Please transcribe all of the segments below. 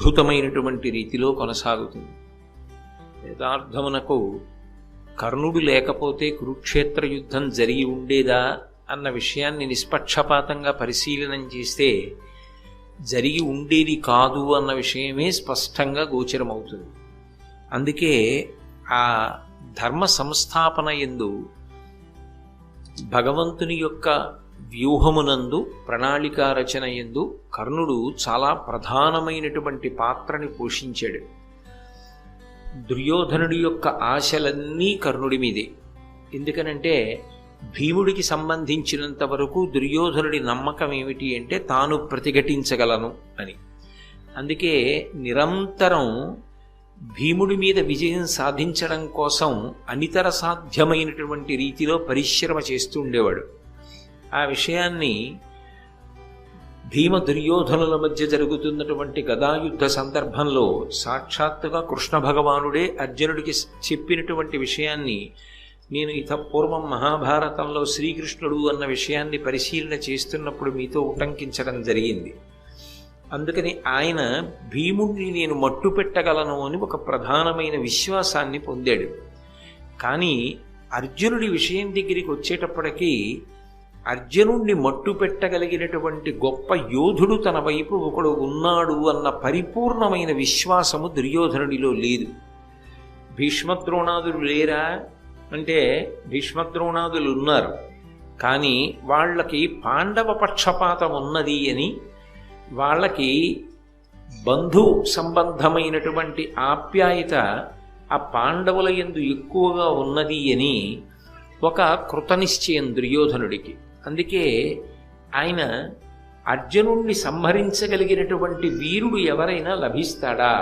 అద్భుతమైనటువంటి రీతిలో కొనసాగుతుంది. యథార్థమునకు కర్ణుడు లేకపోతే కురుక్షేత్ర యుద్ధం జరిగి ఉండేదా అన్న విషయాన్ని నిష్పక్షపాతంగా పరిశీలనం చేస్తే జరిగి ఉండేది కాదు అన్న విషయమే స్పష్టంగా గోచరమవుతుంది. అందుకే ఆ ధర్మ సంస్థాపన యందు భగవంతుని యొక్క వ్యూహమునందు ప్రణాళికా రచన యందు కర్ణుడు చాలా ప్రధానమైనటువంటి పాత్రని పోషించాడు. దుర్యోధనుడి యొక్క ఆశలన్నీ కర్ణుడి మీదే. ఎందుకనంటే భీముడికి సంబంధించినంత వరకు దుర్యోధనుడి నమ్మకం ఏమిటి అంటే తాను ప్రతిఘటించగలను అని. అందుకే నిరంతరం భీముడి మీద విజయం సాధించడం కోసం అనితర సాధ్యమైనటువంటి రీతిలో పరిశ్రమ చేస్తూ ఉండేవాడు. ఆ విషయాన్ని భీమ దుర్యోధనుల మధ్య జరుగుతున్నటువంటి గదాయుద్ధ సందర్భంలో సాక్షాత్తుగా కృష్ణ భగవానుడే అర్జునుడికి చెప్పినటువంటి విషయాన్ని నేను పూర్వం మహాభారతంలో శ్రీకృష్ణుడు అన్న విషయాన్ని పరిశీలన చేస్తున్నప్పుడు మీతో ఉటంకించడం జరిగింది. అందుకని ఆయన భీముడిని నేను మట్టు పెట్టగలను అని ఒక ప్రధానమైన విశ్వాసాన్ని పొందాడు. కానీ అర్జునుడి విషయం దగ్గరికి వచ్చేటప్పటికీ అర్జునుడిని మట్టు పెట్టగలిగినటువంటి గొప్ప యోధుడు తన వైపు ఒకడు ఉన్నాడు అన్న పరిపూర్ణమైన విశ్వాసము దుర్యోధనుడిలో లేదు. భీష్మద్రోణాదులు లేరా అంటే భీష్మద్రోణాదులు ఉన్నారు, కానీ వాళ్ళకి పాండవ పక్షపాతం ఉన్నది అని, వాళ్ళకి బంధు సంబంధమైనటువంటి ఆప్యాయత ఆ పాండవుల యందు ఎక్కువగా ఉన్నది అని ఒక కృతనిశ్చయం దుర్యోధనుడికి. అందుకే ఆయన అర్జునుణ్ణి సంహరించగలిగినటువంటి వీరుడు ఎవరైనా లభిస్తాడా,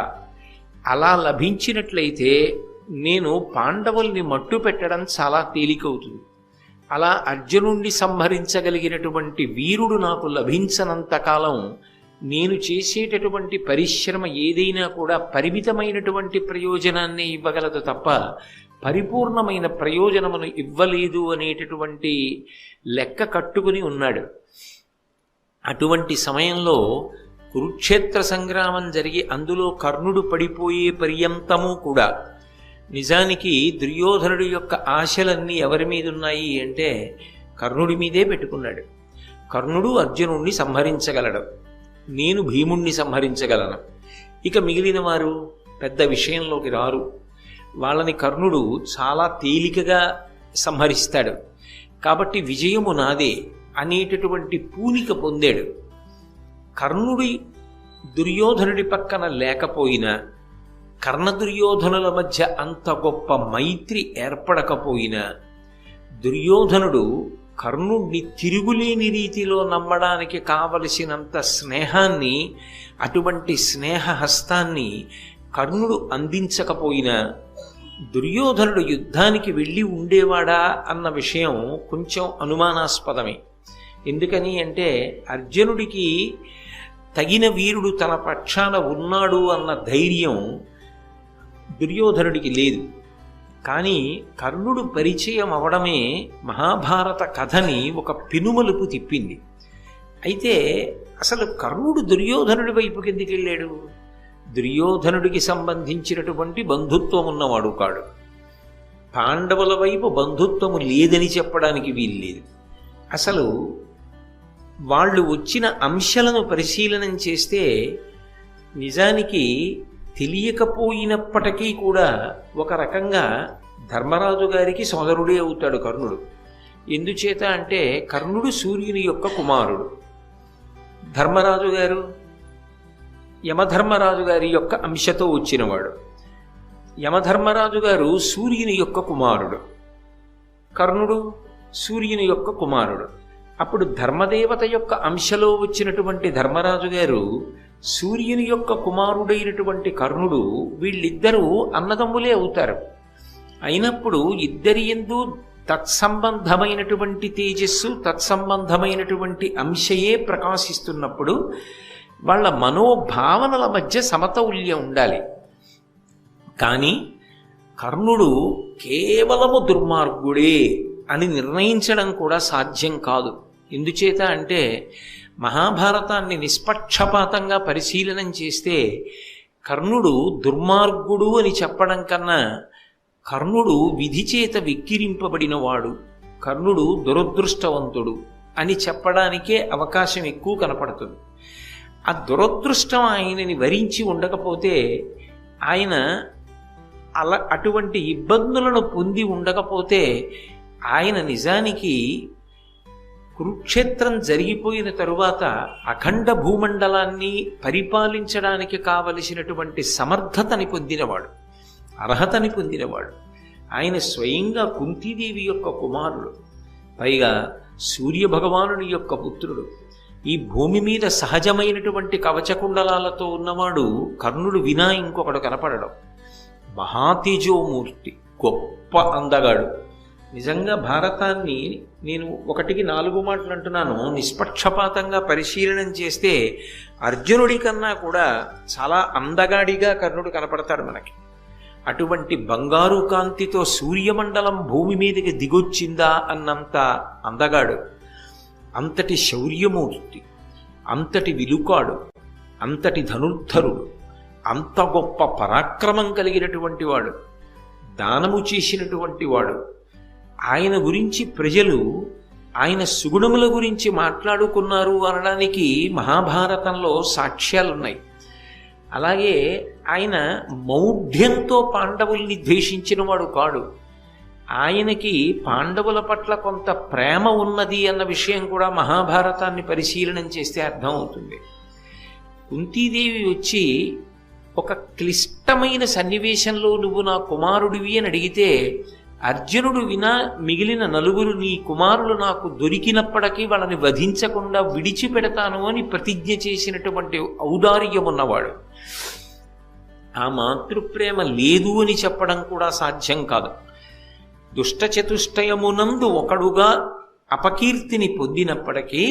అలా లభించినట్లయితే నేను పాండవుల్ని మట్టు పెట్టడం చాలా తేలికవుతుంది. అలా అర్జునుణ్ణి సంహరించగలిగినటువంటి వీరుడు నాకు లభించనంతకాలం నేను చేసేటటువంటి పరిశ్రమ ఏదైనా కూడా పరిమితమైనటువంటి ప్రయోజనాన్ని ఇవ్వగలదు తప్ప పరిపూర్ణమైన ప్రయోజనమును ఇవ్వలేదు అనేటటువంటి లెక్క కట్టుకుని ఉన్నాడు. అటువంటి సమయంలో కురుక్షేత్ర సంగ్రామం జరిగి అందులో కర్ణుడు పడిపోయే పర్యంతము కూడా నిజానికి దుర్యోధనుడి యొక్క ఆశలన్నీ ఎవరి మీద ఉన్నాయి అంటే కర్ణుడి మీదే పెట్టుకున్నాడు. కర్ణుడు అర్జునుడిని సంహరించగలడు, నేను భీముణ్ణి సంహరించగలను, ఇక మిగిలిన వారు పెద్ద విషయంలోకి రారు, వాళ్ళని కర్ణుడు చాలా తేలికగా సంహరిస్తాడు, కాబట్టి విజయము నాదే అనేటటువంటి పూనిక పొందాడు. కర్ణుడి దుర్యోధనుడి పక్కన లేకపోయినా, కర్ణ దుర్యోధనుల మధ్య అంత గొప్ప మైత్రి ఏర్పడకపోయినా, దుర్యోధనుడు కర్ణుడిని తిరుగులేని రీతిలో నమ్మడానికి కావలసినంత స్నేహాన్ని, అటువంటి స్నేహహస్తాన్ని కర్ణుడు అందించకపోయినా దుర్యోధనుడు యుద్ధానికి వెళ్ళి ఉండేవాడా అన్న విషయం కొంచెం అనుమానాస్పదమే. ఎందుకని అంటే అర్జునుడికి తగిన వీరుడు తన పక్షాన ఉన్నాడు అన్న ధైర్యం దుర్యోధనుడికి లేదు. కానీ కర్ణుడు పరిచయం అవడమే మహాభారత కథని ఒక పెనుమలుపు తిప్పింది. అయితే అసలు కర్ణుడు దుర్యోధనుడి వైపుకి ఎందుకు వెళ్ళాడు? దుర్యోధనుడికి సంబంధించినటువంటి బంధుత్వం ఉన్నవాడు కాడు. పాండవుల వైపు బంధుత్వము లేదని చెప్పడానికి వీల్లేదు. అసలు వాళ్ళు వచ్చిన అంశాలను పరిశీలనం చేస్తే నిజానికి తెలియకపోయినప్పటికీ కూడా ఒక రకంగా ధర్మరాజు గారికి సోదరుడే అవుతాడు కర్ణుడు. ఎందుచేత అంటే కర్ణుడు సూర్యుని యొక్క కుమారుడు, ధర్మరాజు గారు యమధర్మరాజు గారి యొక్క అంశతో వచ్చినవాడు. యమధర్మరాజు గారు సూర్యుని యొక్క కుమారుడు, కర్ణుడు సూర్యుని యొక్క కుమారుడు. అప్పుడు ధర్మదేవత యొక్క అంశలో వచ్చినటువంటి ధర్మరాజు గారు సూర్యుని యొక్క కుమారుడైనటువంటి కర్ణుడు, వీళ్ళిద్దరూ అన్నదమ్ములే అవుతారు. అయినప్పుడు ఇద్దరి యందు తత్సంబంధమైనటువంటి తేజస్సు, తత్సంబంధమైనటువంటి అంశయే ప్రకాశిస్తున్నప్పుడు వాళ్ళ మనోభావనల మధ్య సమతౌల్యం ఉండాలి. కానీ కర్ణుడు కేవలము దుర్మార్గుడే అని నిర్ణయించడం కూడా సాధ్యం కాదు. ఎందుచేత అంటే మహాభారతాన్ని నిష్పక్షపాతంగా పరిశీలనం చేస్తే కర్ణుడు దుర్మార్గుడు అని చెప్పడం కన్నా కర్ణుడు విధి చేత విక్కిరింపబడినవాడు, కర్ణుడు దురదృష్టవంతుడు అని చెప్పడానికే అవకాశం ఎక్కువ కనపడుతుంది. ఆ దురదృష్టం ఆయనని వరించి ఉండకపోతే, ఆయన అటువంటి ఇబ్బందులను పొంది ఉండకపోతే, ఆయన నిజానికి కురుక్షేత్రం జరిగిపోయిన తరువాత అఖండ భూమండలాన్ని పరిపాలించడానికి కావలసినటువంటి సమర్థతని పొందినవాడు, అర్హతని పొందినవాడు. ఆయన స్వయంగా కుంతీదేవి యొక్క కుమారుడు, పైగా సూర్యభగవానుని యొక్క పుత్రుడు. ఈ భూమి మీద సహజమైనటువంటి కవచకుండలాలతో ఉన్నవాడు కర్ణుడు వినా ఇంకొకడు కనపడడం. మహాతేజోమూర్తి, గొప్ప అందగాడు. నిజంగా భారతాన్ని నేను 1కి 4 మాటలు అంటున్నాను, నిష్పక్షపాతంగా పరిశీలనం చేస్తే అర్జునుడి కన్నా కూడా చాలా అందగాడిగా కర్ణుడు కనపడతాడు మనకి. అటువంటి బంగారు కాంతితో సూర్యమండలం భూమి మీదకి దిగొచ్చిందా అన్నంత అందగాడు, అంతటి శౌర్యమూర్తి, అంతటి విలుకాడు, అంతటి ధనుర్ధరుడు, అంత గొప్ప పరాక్రమం కలిగినటువంటి వాడు, దానము చేసినటువంటి వాడు. ఆయన గురించి ప్రజలు ఆయన సుగుణముల గురించి మాట్లాడుకున్నారు అనడానికి మహాభారతంలో సాక్ష్యాలున్నాయి. అలాగే ఆయన మౌఢ్యంతో పాండవుల్ని ద్వేషించిన వాడు కాడు. ఆయనకి పాండవుల పట్ల కొంత ప్రేమ ఉన్నది అన్న విషయం కూడా మహాభారతాన్ని పరిశీలనం చేస్తే అర్థమవుతుంది. కుంతీదేవి వచ్చి ఒక క్లిష్టమైన సన్నివేశంలో నువ్వు నా కుమారుడివి అని అడిగితే, అర్జునుడు వినా మిగిలిన 4 నీ కుమారులు నాకు దొరికినప్పటికీ వాళ్ళని వధించకుండా విడిచిపెడతాను అని ప్రతిజ్ఞ చేసినటువంటి ఔదార్యం ఉన్నవాడు. ఆ మాతృప్రేమ లేదు అని చెప్పడం కూడా సాధ్యం కాదు. దుష్టచతుష్టయమునందు ఒకడుగా అపకీర్తిని పొందినప్పటికీ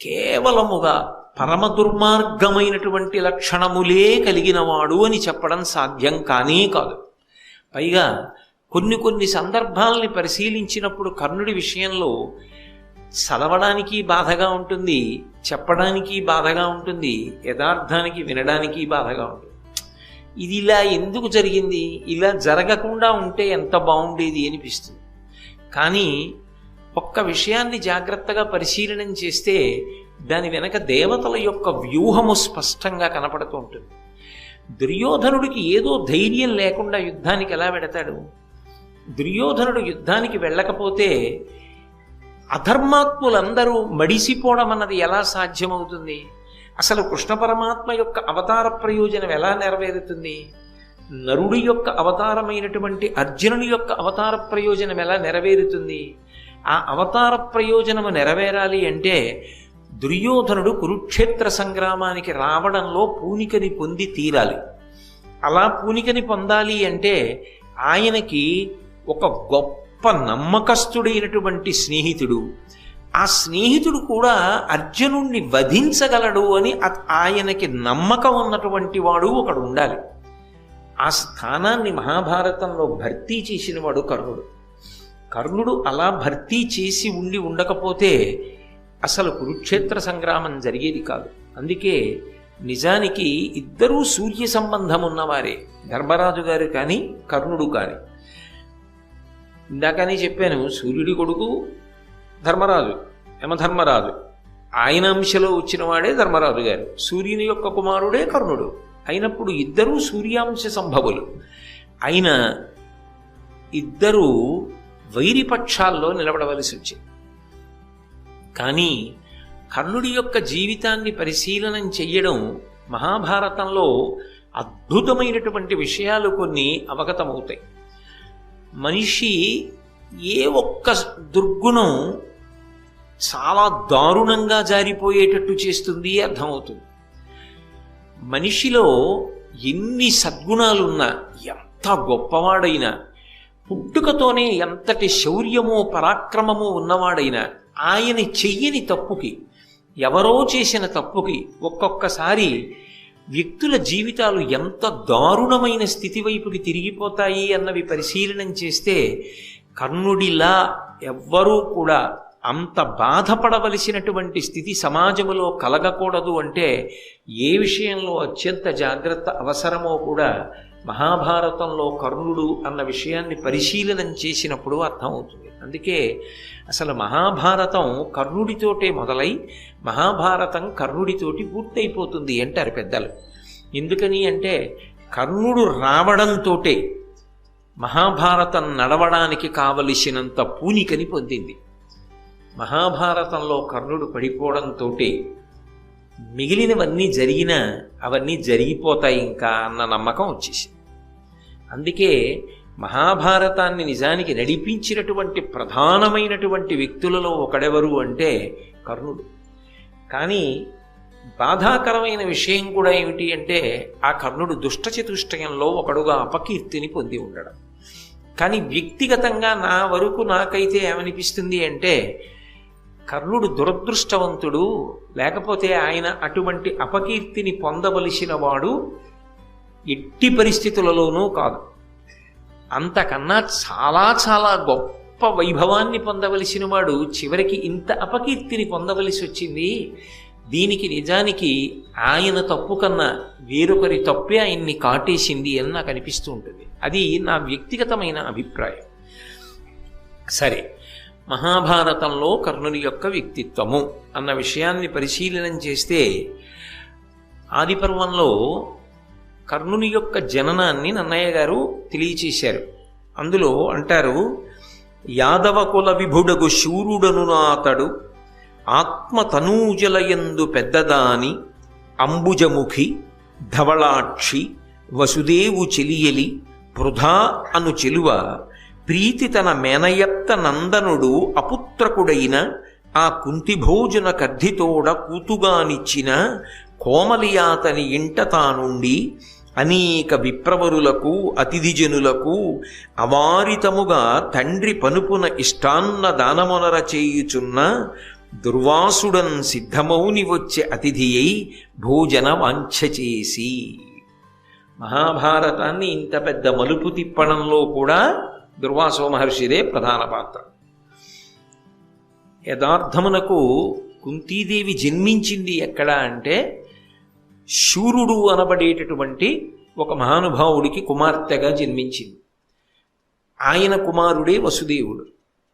కేవలముగా పరమ దుర్మార్గమైనటువంటి లక్షణములే కలిగినవాడు అని చెప్పడం సాధ్యం కానే కాదు. పైగా కొన్ని సందర్భాలని పరిశీలించినప్పుడు కర్ణుడి విషయంలో చదవడానికి బాధగా ఉంటుంది, చెప్పడానికి బాధగా ఉంటుంది, యథార్థానికి వినడానికి బాధగా ఉంటుంది. ఇది ఇలా ఎందుకు జరిగింది, ఇలా జరగకుండా ఉంటే ఎంత బాగుండేది అనిపిస్తుంది. కానీ ఒక్క విషయాన్ని జాగ్రత్తగా పరిశీలనం చేస్తే దాని వెనక దేవతల యొక్క వ్యూహము స్పష్టంగా కనపడుతూ ఉంటుంది. దుర్యోధనుడికి ఏదో ధైర్యం లేకుండా యుద్ధానికి ఎలా వెడతాడు? దుర్యోధనుడు యుద్ధానికి వెళ్ళకపోతే అధర్మాత్ములందరూ మడిసిపోవడం అన్నది ఎలా సాధ్యమవుతుంది? అసలు కృష్ణ పరమాత్మ యొక్క అవతార ప్రయోజనం ఎలా నెరవేరుతుంది? నరుడి యొక్క అవతారమైనటువంటి అర్జునుని యొక్క అవతార ప్రయోజనం ఎలా నెరవేరుతుంది? ఆ అవతార ప్రయోజనము నెరవేరాలి అంటే దుర్యోధనుడు కురుక్షేత్ర సంగ్రామానికి రావడంలో పూనికని పొంది తీరాలి. అలా పూనికని పొందాలి అంటే ఆయనకి ఒక గొప్ప నమ్మకస్తుడైనటువంటి స్నేహితుడు, ఆ స్నేహితుడు కూడా అర్జునుణ్ణి వధించగలడు అని ఆయనకి నమ్మకం ఉన్నటువంటి వాడు ఒకడు ఉండాలి. ఆ స్థానాన్ని మహాభారతంలో భర్తీ చేసిన వాడు కర్ణుడు. కర్ణుడు అలా భర్తీ చేసి ఉండకపోతే అసలు కురుక్షేత్ర సంగ్రామం జరిగేది కాదు. అందుకే నిజానికి ఇద్దరూ సూర్య సంబంధం ఉన్నవారే, ధర్మరాజు గారు కానీ కర్ణుడు కానీ. ఇందాకనే చెప్పాను, సూర్యుడి కొడుకు ధర్మరాజు, యమధర్మరాజు, ఆయన అంశలో వచ్చిన వాడే ధర్మరాజు గారు, సూర్యుని యొక్క కుమారుడే కర్ణుడు. అయినప్పుడు ఇద్దరూ సూర్యాంశ సంభవులు అయిన ఇద్దరూ వైరిపక్షాల్లో నిలబడవలసి వచ్చింది. కానీ కర్ణుడి యొక్క జీవితాన్ని పరిశీలనం చెయ్యడం మహాభారతంలో అద్భుతమైనటువంటి విషయాలు కొన్ని అవగతమవుతాయి. మనిషి ఏ ఒక్క దుర్గుణం చాలా దారుణంగా జారిపోయేటట్టు చేస్తుంది అర్థమవుతుంది. మనిషిలో ఎన్ని సద్గుణాలున్నా, ఎంత గొప్పవాడైనా, పుట్టుకతోనే ఎంతటి శౌర్యమో పరాక్రమమో ఉన్నవాడైనా, ఆయన చెయ్యని తప్పుకి, ఎవరో చేసిన తప్పుకి ఒక్కొక్కసారి వ్యక్తుల జీవితాలు ఎంత దారుణమైన స్థితి వైపుకి తిరిగిపోతాయి అన్నవి పరిశీలనం చేస్తే కర్ణుడిలా ఎవ్వరూ కూడా అంత బాధపడవలసినటువంటి స్థితి సమాజంలో కలగకూడదు అంటే ఏ విషయంలో అత్యంత జాగ్రత్త అవసరమో కూడా మహాభారతంలో కర్ణుడు అన్న విషయాన్ని పరిశీలనం చేసినప్పుడు అర్థమవుతుంది. అందుకే అసలు మహాభారతం కర్ణుడితోటే మొదలై మహాభారతం కర్ణుడితోటి పూర్తయిపోతుంది అంటారు పెద్దలు. ఎందుకని అంటే కర్ణుడు రావడంతోటే మహాభారతం నడవడానికి కావలసినంత పూనికని పొందింది. మహాభారతంలో కర్ణుడు పడిపోవడంతో మిగిలినవన్నీ జరిగినా అవన్నీ జరిగిపోతాయి ఇంకా అన్న నమ్మకం వచ్చేసింది. అందుకే మహాభారతాన్ని నిజానికి నడిపించినటువంటి ప్రధానమైనటువంటి వ్యక్తులలో ఒకడెవరు అంటే కర్ణుడు. కానీ బాధాకరమైన విషయం కూడా ఏమిటి అంటే ఆ కర్ణుడు దుష్టచతుష్టయంలో ఒకడుగా అపకీర్తిని పొంది ఉండడం. కానీ వ్యక్తిగతంగా నా వరకు నాకైతే ఏమనిపిస్తుంది అంటే కర్ణుడు దురదృష్టవంతుడు, లేకపోతే ఆయన అటువంటి అపకీర్తిని పొందవలసిన వాడు ఎట్టి పరిస్థితులలోనూ కాదు. అంతకన్నా చాలా చాలా గొప్ప వైభవాన్ని పొందవలసిన వాడు చివరికి ఇంత అపకీర్తిని పొందవలసి వచ్చింది. దీనికి నిజానికి ఆయన తప్పు కన్నా వేరొకరి తప్పే ఆయన్ని కాటేసింది అని నాకు అనిపిస్తూ ఉంటుంది. అది నా వ్యక్తిగతమైన అభిప్రాయం. సరే, మహాభారతంలో కర్ణుని యొక్క వ్యక్తిత్వము అన్న విషయాన్ని పరిశీలనం చేస్తే ఆదిపర్వంలో కర్ణుని యొక్క జననాన్ని నన్నయ్య గారు తెలియచేశారు. అందులో అంటారు, యాదవ కుల విభుడగు శూరుడను నాతడు ఆత్మతనూజలయందు పెద్దదాని అంబుజముఖి ధవళాక్షి వసుదేవు చెలియలి పృథా అను చెలువ ప్రీతి తన మేనయత్త నందనుడు అపుత్రకుడైన ఆ కుంతిభోజన కర్ధితోడ కూతుగానిచ్చిన కోమలియాతని ఇంట తానుండి అనేక విప్రవరులకు అతిథిజనులకు అవారితముగా తండ్రి పనుపున ఇష్టాన్న దానమునర చేయుచున్న దుర్వాసుడన్ సిద్ధమౌని వచ్చే అతిథి అయి భోజన వాంఛ చేసి. మహాభారతాన్ని ఇంత పెద్ద మలుపు తిప్పడంలో కూడా దుర్వాసో మహర్షిదే ప్రధాన పాత్ర. యథార్థమునకు కుంతీదేవి జన్మించింది ఎక్కడ అంటే శూరుడు అనబడేటటువంటి ఒక మహానుభావుడికి కుమార్తెగా జన్మించింది. ఆయన కుమారుడే వసుదేవుడు.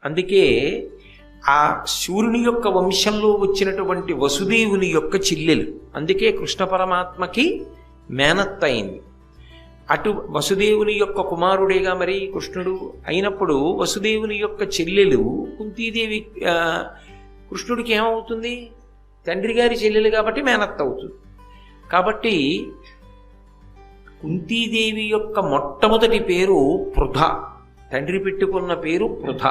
అందుకే ఆ శూరుని యొక్క వంశంలో వచ్చినటువంటి వసుదేవుని యొక్క చెల్లెలు. అందుకే కృష్ణ పరమాత్మకి మేనత్త అయింది. అటు వసుదేవుని యొక్క కుమారుడేగా మరి కృష్ణుడు అయినప్పుడు వసుదేవుని యొక్క చెల్లెలు కుంతీదేవి కృష్ణుడికి ఏమవుతుంది? తండ్రి గారి చెల్లెలు కాబట్టి మేనత్త అవుతుంది. కాబట్టి కుంతీదేవి యొక్క మొట్టమొదటి పేరు పృథ, తండ్రి పెట్టుకున్న పేరు పృథ.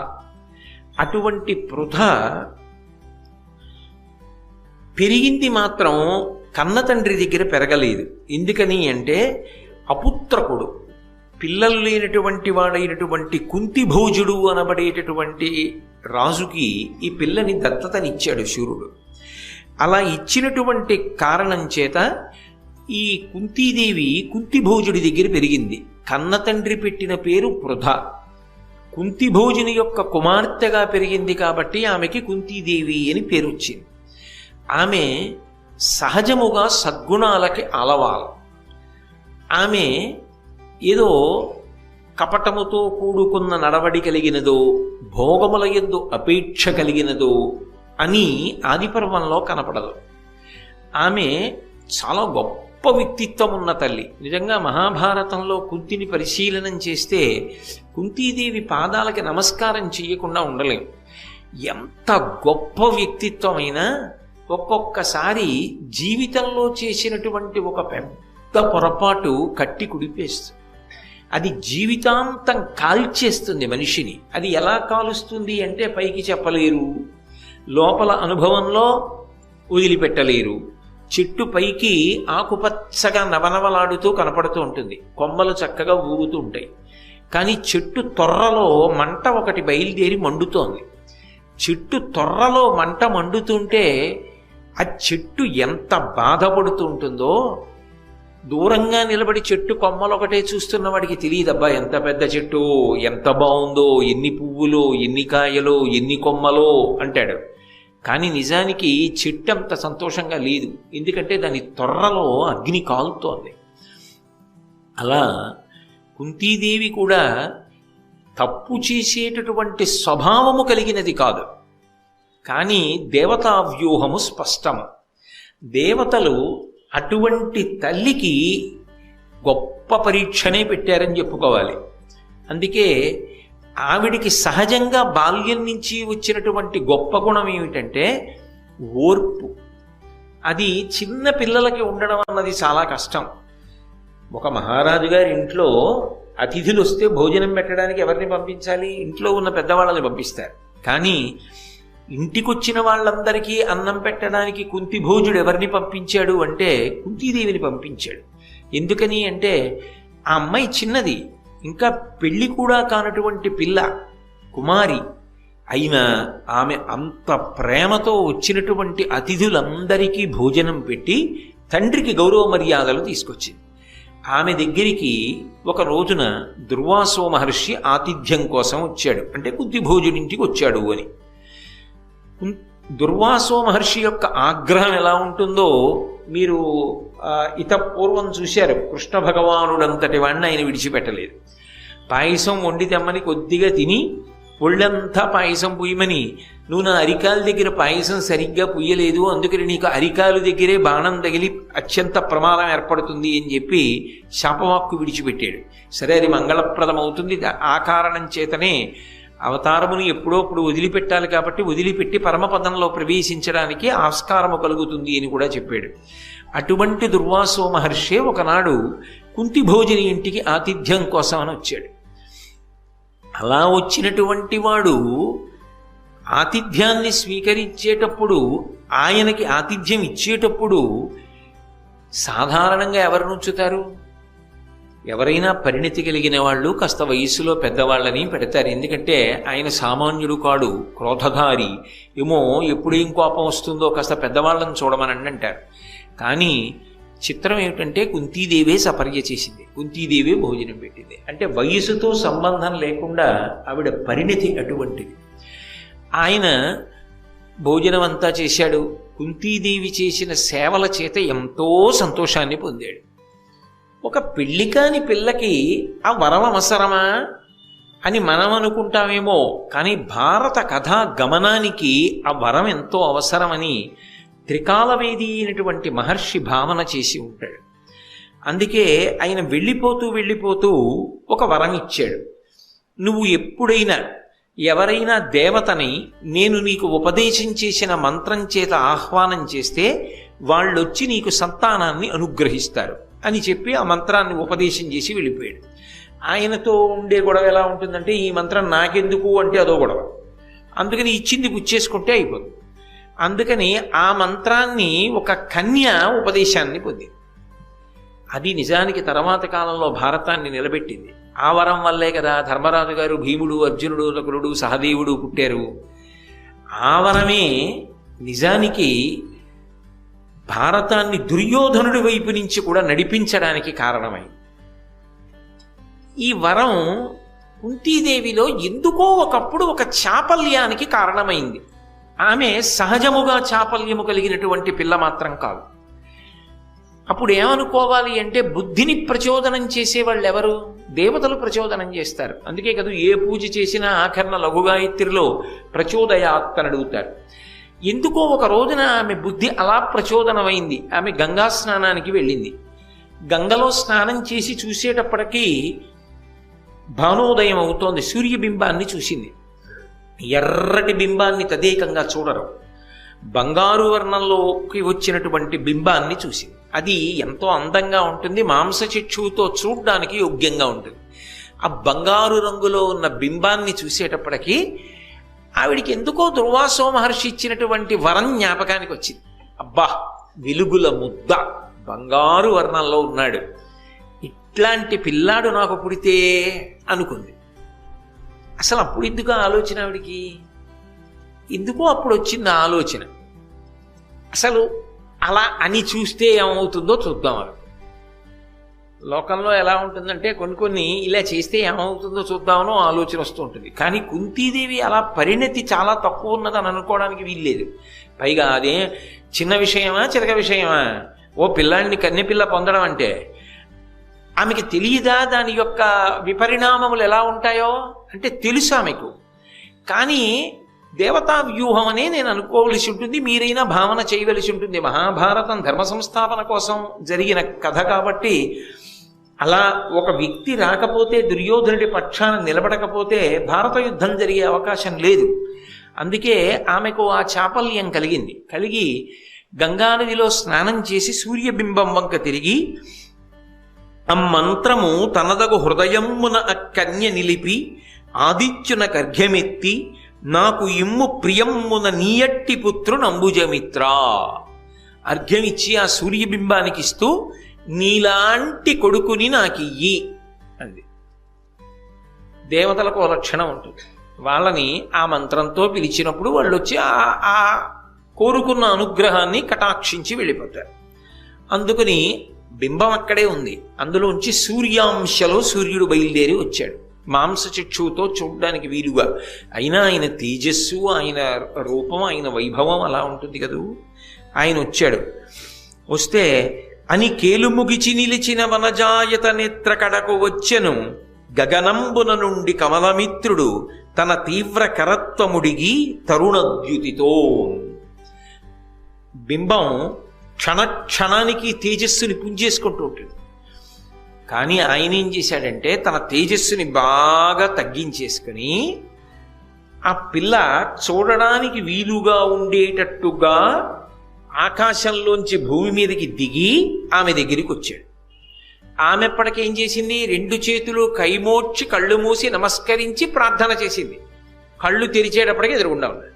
అటువంటి పృథ పెరిగింది మాత్రం కన్న తండ్రి దగ్గర పెరగలేదు. ఎందుకని అంటే అపుత్రకుడు, పిల్లలు లేనటువంటి వాడైనటువంటి కుంతిభోజుడు అనబడేటటువంటి రాజుకి ఈ పిల్లని దత్తతనిచ్చాడు శూరుడు. అలా ఇచ్చినటువంటి కారణం చేత ఈ కుంతీదేవి కుంతిభోజుడి దగ్గర పెరిగింది. కన్న తండ్రి పెట్టిన పేరు పృథ. కుంతిభోజుని యొక్క కుమార్తెగా పెరిగింది కాబట్టి ఆమెకి కుంతీదేవి అని పేరు వచ్చింది. ఆమె సహజముగా సద్గుణాలకి అలవాలం. ఆమె ఏదో కపటముతో కూడుకున్న నడవడి కలిగినదో భోగముల యందు అపేక్ష కలిగినదో అని ఆదిపర్వంలో కనపడదు. ఆమె చాలా గొప్ప వ్యక్తిత్వం ఉన్న తల్లి. నిజంగా మహాభారతంలో కుంతిని పరిశీలనం చేస్తే కుంతీదేవి పాదాలకి నమస్కారం చేయకుండా ఉండలేం. ఎంత గొప్ప వ్యక్తిత్వమైనా ఒక్కొక్కసారి జీవితంలో చేసినటువంటి ఒక పెద్ద పొరపాటు కట్టి కుడిపేస్తుంది. అది జీవితాంతం కాల్చేస్తుంది మనిషిని. అది ఎలా కాలుస్తుంది అంటే పైకి చెప్పలేరు, లోపల అనుభవంలో వదిలిపెట్టలేరు. చెట్టు పైకి ఆకుపచ్చగా నవనవలాడుతూ కనపడుతూ ఉంటుంది, కొమ్మలు చక్కగా ఊగుతూ ఉంటాయి. కానీ చెట్టు తొర్రలో మంట ఒకటి బయలుదేరి మండుతోంది. చెట్టు తొర్రలో మంట మండుతుంటే ఆ చెట్టు ఎంత బాధపడుతూ ఉంటుందో దూరంగా నిలబడి చెట్టు కొమ్మలు ఒకటే చూస్తున్న వాడికి తెలియదబ్బా ఎంత పెద్ద చెట్టు, ఎంత బాగుందో, ఎన్ని పువ్వులో, ఎన్ని కాయలో, ఎన్ని కొమ్మలో అంటాడు. కానీ నిజానికి చెట్టు అంత సంతోషంగా లేదు, ఎందుకంటే దాని తొర్రలో అగ్ని కాలుతోంది. అలా కుంతీదేవి కూడా తప్పు చేసేటటువంటి స్వభావము కలిగినది కాదు, కానీ దేవతా వ్యూహము స్పష్టము. దేవతలు అటువంటి తల్లికి గొప్ప పరీక్షనే పెట్టారని చెప్పుకోవాలి. అందుకే ఆవిడికి సహజంగా బాల్యం నుంచి వచ్చినటువంటి గొప్ప గుణం ఏమిటంటే ఓర్పు. అది చిన్న పిల్లలకి ఉండడం అన్నది చాలా కష్టం. ఒక మహారాజు గారి ఇంట్లో అతిథులు వస్తే భోజనం పెట్టడానికి ఎవరిని పంపించాలి? ఇంట్లో ఉన్న పెద్దవాళ్ళని పంపిస్తారు. కానీ ఇంటికొచ్చిన వాళ్ళందరికీ అన్నం పెట్టడానికి కుంతి భోజుడు ఎవరిని పంపించాడు అంటే కుంతీదేవిని పంపించాడు. ఎందుకని అంటే ఆ అమ్మాయి చిన్నది, ఇంకా పెళ్లి కూడా కానటువంటి పిల్ల, కుమారి అయినా ఆమె అంత ప్రేమతో వచ్చినటువంటి అతిథులందరికీ భోజనం పెట్టి తండ్రికి గౌరవ మర్యాదలు తీసుకొచ్చింది. ఆమె దగ్గరికి ఒక రోజున దుర్వాసో మహర్షి ఆతిథ్యం కోసం వచ్చాడు, అంటే కుంతి భోజుడింటికి వచ్చాడు అని. దుర్వాసో మహర్షి యొక్క ఆగ్రహం ఎలా ఉంటుందో మీరు పూర్వం చూశారు. కృష్ణ భగవానుడంతటి వాడిని ఆయన విడిచిపెట్టలేదు. పాయసం వండి తెమ్మని కొద్దిగా తిని ఒళ్ళంతా పాయసం పుయ్యమని, నువ్వు నా అరికాల దగ్గర పాయసం సరిగ్గా పుయ్యలేదు, అందుకని నీకు అరికాలు దగ్గరే బాణం తగిలి అత్యంత ప్రమాదం ఏర్పడుతుంది అని చెప్పి శాపవాక్కు విడిచిపెట్టాడు. సరే, అది మంగళప్రదం అవుతుంది, ఆ కారణం చేతనే అవతారమును ఎప్పుడోప్పుడు వదిలిపెట్టాలి కాబట్టి వదిలిపెట్టి పరమపదంలో ప్రవేశించడానికి ఆస్కారము కలుగుతుంది అని కూడా చెప్పాడు. అటువంటి దుర్వాసో మహర్షి ఒకనాడు కుంతి భోజని ఇంటికి ఆతిథ్యం కోసం అని వచ్చాడు. అలా వచ్చినటువంటి వాడు ఆతిథ్యాన్ని స్వీకరించేటప్పుడు, ఆయనకి ఆతిథ్యం ఇచ్చేటప్పుడు సాధారణంగా ఎవరు నుంచుతారు? ఎవరైనా పరిణతి కలిగిన వాళ్ళు కాస్త వయస్సులో పెద్దవాళ్ళని పెడతారు. ఎందుకంటే ఆయన సామాన్యుడు కాడు, క్రోధధారి, ఏమో ఎప్పుడేం కోపం వస్తుందో కాస్త పెద్దవాళ్ళని చూడమని అంటారు. కానీ చిత్రం ఏమిటంటే కుంతీదేవే సపర్య చేసింది, కుంతీదేవే భోజనం పెట్టింది. అంటే వయసుతో సంబంధం లేకుండా ఆవిడ పరిణతి అటువంటిది. ఆయన భోజనం అంతా చేశాడు. కుంతీదేవి చేసిన సేవల చేత ఎంతో సంతోషాన్ని పొందాడు. ఒక పెళ్లి కాని పిల్లకి ఆ వరం అవసరమా అని మనం అనుకుంటామేమో, కానీ భారత కథా గమనానికి ఆ వరం ఎంతో అవసరమని త్రికాలవేది అయినటువంటి మహర్షి భావన చేసి ఉంటాడు. అందుకే ఆయన వెళ్ళిపోతూ ఒక వరం ఇచ్చాడు. నువ్వు ఎప్పుడైనా ఎవరైనా దేవతని నేను నీకు ఉపదేశం చేసిన మంత్రం చేత ఆహ్వానం చేస్తే వాళ్ళొచ్చి నీకు సంతానాన్ని అనుగ్రహిస్తారు అని చెప్పి ఆ మంత్రాన్ని ఉపదేశం చేసి వెళ్ళిపోయాడు. ఆయనతో ఉండే గొడవ ఎలా ఉంటుందంటే, ఈ మంత్రం నాకెందుకు అంటే అదో గొడవ, అందుకని ఇచ్చింది పుచ్చేసుకుంటే అయిపోతుంది. అందుకని ఆ మంత్రాన్ని ఒక కన్య ఉపదేశాన్ని పొందింది. అది నిజానికి తర్వాత కాలంలో భారతాన్ని నిలబెట్టింది. ఆ వరం వల్లే కదా ధర్మరాజు గారు భీముడు, అర్జునుడు, నకులుడు, సహదేవుడు పుట్టారు. ఆ వరమే నిజానికి భారతాన్ని దుర్యోధనుడి వైపు నుంచి కూడా నడిపించడానికి కారణమైంది. ఈ వరం కుంతీదేవిలో ఎందుకో ఒకప్పుడు ఒక చాపల్యానికి కారణమైంది. ఆమె సహజముగా చాపల్యము కలిగినటువంటి పిల్ల మాత్రం కాదు. అప్పుడు ఏమనుకోవాలి అంటే, బుద్ధిని ప్రచోదనం చేసేవాళ్ళు ఎవరు? దేవతలు ప్రచోదనం చేస్తారు. అందుకే కదా ఏ పూజ చేసినా ఆఖరణ లఘుగాయత్రిలో ప్రచోదయాత్ అని అడుగుతారు. ఎందుకో ఒక రోజున ఆమె బుద్ధి అలా ప్రచోదనమైంది. ఆమె గంగా స్నానానికి వెళ్ళింది. గంగలో స్నానం చేసి చూసేటప్పటికీ భానోదయం అవుతోంది. సూర్యబింబాన్ని చూసింది. ఎర్రటి బింబాన్ని తదేకంగా చూడరు, బంగారు వర్ణంలోకి వచ్చినటువంటి బింబాన్ని చూసింది. అది ఎంతో అందంగా ఉంటుంది, మాంసచిక్షువుతో చూడ్డానికి యోగ్యంగా ఉంటుంది. ఆ బంగారు రంగులో ఉన్న బింబాన్ని చూసేటప్పటికీ ఆవిడికి ఎందుకో దుర్వాసో మహర్షి ఇచ్చినటువంటి వరం జ్ఞాపకానికి వచ్చింది. అబ్బా, వెలుగుల ముద్ద, బంగారు వర్ణంలో ఉన్నాడు, ఇట్లాంటి పిల్లాడు నాకు పుడితే అనుకుంది. అసలు అప్పుడు ఎందుకు ఆలోచన ఆవిడికి? ఎందుకో అప్పుడు వచ్చింది ఆలోచన. అసలు అలా అని చూస్తే ఏమవుతుందో చూద్దాం. లోకంలో ఎలా ఉంటుందంటే కొన్ని ఇలా చేస్తే ఏమవుతుందో చూద్దామనో ఆలోచన వస్తూ ఉంటుంది. కానీ కుంతీదేవి అలా పరిణతి చాలా తక్కువ ఉన్నదని అనుకోవడానికి వీల్లేదు. పైగా అదే చిన్న విషయమా చిరక విషయమా? ఓ పిల్లాడిని కన్నెపిల్ల పొందడం అంటే ఆమెకి తెలియదా దాని యొక్క విపరిణామములు ఎలా ఉంటాయో? అంటే తెలుసు ఆమెకు. కానీ దేవతా వ్యూహం అనే నేను అనుకోవలసి ఉంటుంది, మీరైనా భావన చేయవలసి ఉంటుంది. మహాభారతం ధర్మ సంస్థాపన కోసం జరిగిన కథ కాబట్టి అలా ఒక వ్యక్తి రాకపోతే, దుర్యోధనుడి పక్షాన నిలబడకపోతే భారత యుద్ధం జరిగే అవకాశం లేదు. అందుకే ఆమెకు ఆ చాపల్యం కలిగి గంగానదిలో స్నానం చేసి సూర్యబింబం వంక తిరిగి అమ్మంత్రము తనదగు హృదయమున అక్కన్య నిలిపి ఆదిత్యున కర్ఘ్యమెత్తి నాకు ఇమ్ము ప్రియమ్మున నీయట్టి పుత్రునంబుజమిత్ర అర్ఘ్యమిచ్చి ఆ సూర్యబింబానికి ఇస్తూ నీలాంటి కొడుకుని నాకియ్యి అంది. దేవతలకు ఒక లక్షణం ఉంటుంది. వాళ్ళని ఆ మంత్రంతో పిలిచినప్పుడు వాళ్ళు వచ్చి ఆ కోరుకున్న అనుగ్రహాన్ని కటాక్షించి వెళ్ళిపోతారు. అందుకని బింబం అక్కడే ఉంది. అందులోంచి సూర్యాంశలో సూర్యుడు బయలుదేరి వచ్చాడు, మాంసచక్షువుతో చూడడానికి వీలుగా. అయినా ఆయన తేజస్సు, ఆయన రూపం, ఆయన వైభవం అలా ఉంటుంది కదూ. ఆయన వచ్చాడు. వస్తే అని కేలుముగిచి నిలిచిన వనజాయత నేత్ర కడకు వచ్చెను గగనంబున నుండి కమలమిత్రుడు తన తీవ్ర కరత్వముడిగి తరుణద్యుతితో. బింబం క్షణానికి తేజస్సుని పుంజేసుకుంటూ ఉంటుంది. కానీ ఆయన ఏం చేశాడంటే తన తేజస్సుని బాగా తగ్గించేసుకుని ఆ పిల్ల చూడడానికి వీలుగా ఉండేటట్టుగా ఆకాశంలోంచి భూమి మీదకి దిగి ఆమె దగ్గరికి వచ్చాడు. ఆమె ఎప్పటికేం చేసింది? 2 చేతులు కైమోడ్చి కళ్ళు మూసి నమస్కరించి ప్రార్థన చేసింది. కళ్ళు తెరిచేటప్పటికి ఎదురుగుండా ఉన్నాడు.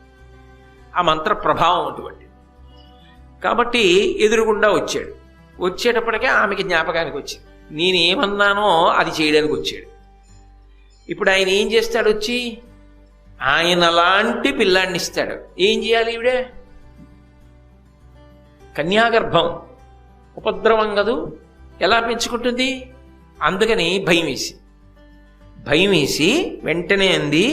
ఆ మంత్ర ప్రభావం అటువంటి. కాబట్టి ఎదురుగుండా వచ్చాడు. వచ్చేటప్పటికే ఆమెకి జ్ఞాపకానికి వచ్చింది. నేనేమన్నానో అది చేయడానికి వచ్చాడు. ఇప్పుడు ఆయన ఏం చేస్తాడు? వచ్చి ఆయన లాంటి పిల్లాడిని ఇస్తాడు. ఏం చేయాలి? ఈవిడే కన్యాగర్భం, ఉపద్రవం కదూ, ఎలా పెంచుకుంటుంది? అందుకని భయం వేసి వెంటనే అంది,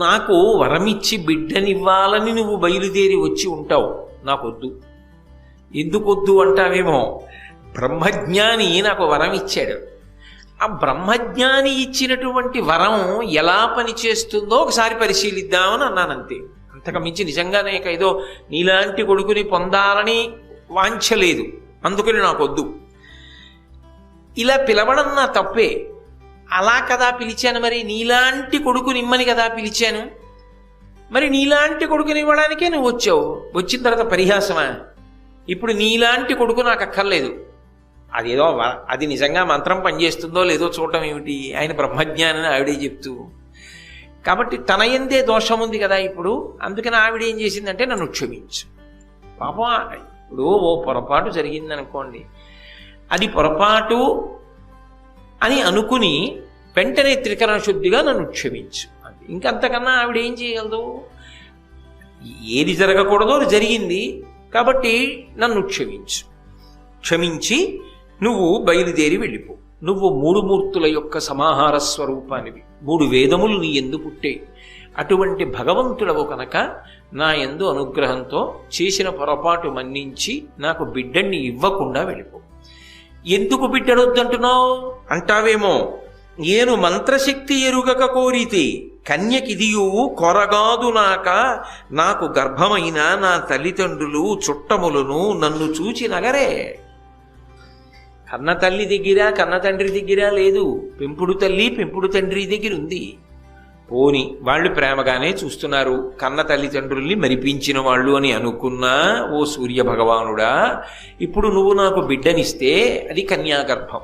నాకు వరమిచ్చి బిడ్డనివ్వాలని నువ్వు బయలుదేరి వచ్చి ఉంటావు, నాకొద్దు. ఎందుకొద్దు అంటావేమో, బ్రహ్మజ్ఞాని నాకు వరం ఇచ్చాడు. ఆ బ్రహ్మజ్ఞాని ఇచ్చినటువంటి వరం ఎలా పనిచేస్తుందో ఒకసారి పరిశీలిద్దామని అన్నానంతే. అంతకు మించి నిజంగానే ఏదో నీలాంటి కొడుకుని పొందాలని వాంఛలేదు, అందుకని నాకొద్దు. ఇలా పిలవడం నా తప్పే. అలా కదా పిలిచాను, మరి నీలాంటి కొడుకుని ఇమ్మని కదా పిలిచాను. మరి నీలాంటి కొడుకుని ఇవ్వడానికే నువ్వు వచ్చావు. వచ్చిన తర్వాత పరిహాసమా? ఇప్పుడు నీలాంటి కొడుకు నాకు అక్కర్లేదు. అదేదో అది నిజంగా మంత్రం పనిచేస్తుందో లేదో చూడటం ఏమిటి? ఆయన బ్రహ్మజ్ఞానని ఆవిడే చెప్తూ. కాబట్టి తన ఎందే దోషం ఉంది కదా ఇప్పుడు. అందుకని ఆవిడ ఏం చేసిందంటే నన్ను క్షమించు. పాపం ఇప్పుడు ఓ పొరపాటు జరిగిందనుకోండి, అది పొరపాటు అని అనుకుని వెంటనే త్రికరణ శుద్ధిగా నన్ను క్షమించు. ఇంకంతకన్నా ఆవిడ ఏం చేయగలదు? ఏది జరగకూడదో అది జరిగింది కాబట్టి నన్ను క్షమించి నువ్వు బయలుదేరి వెళ్ళిపో. నువ్వు 3 మూర్తుల యొక్క సమాహార స్వరూపానివి, 3 వేదములు నీ యందు పుట్టే అటువంటి భగవంతుడవు కనుక నా యందు అనుగ్రహంతో చేసిన పొరపాటు మన్నించి నాకు బిడ్డని ఇవ్వకుండా వెళ్ళిపో. ఎందుకు బిడ్డడొద్దంటున్నావు అంటావేమో. ఏను మంత్రశక్తి ఎరుగక కోరితి కన్యకిదియు కొరగాదు నాకు గర్భమైన నా తల్లిదండ్రులు చుట్టములను నన్ను చూచి నగరే. కన్న తల్లి దగ్గర కన్న తండ్రి దగ్గర లేదు, పెంపుడు తల్లి పెంపుడు తండ్రి దగ్గర ఉంది. పోని వాళ్ళు ప్రేమగానే చూస్తున్నారు, కన్న తల్లిదండ్రుల్ని మరిపించిన వాళ్ళు అని అనుకున్నా ఓ సూర్య భగవానుడా, ఇప్పుడు నువ్వు నాకు బిడ్డనిస్తే అది కన్యాగర్భం.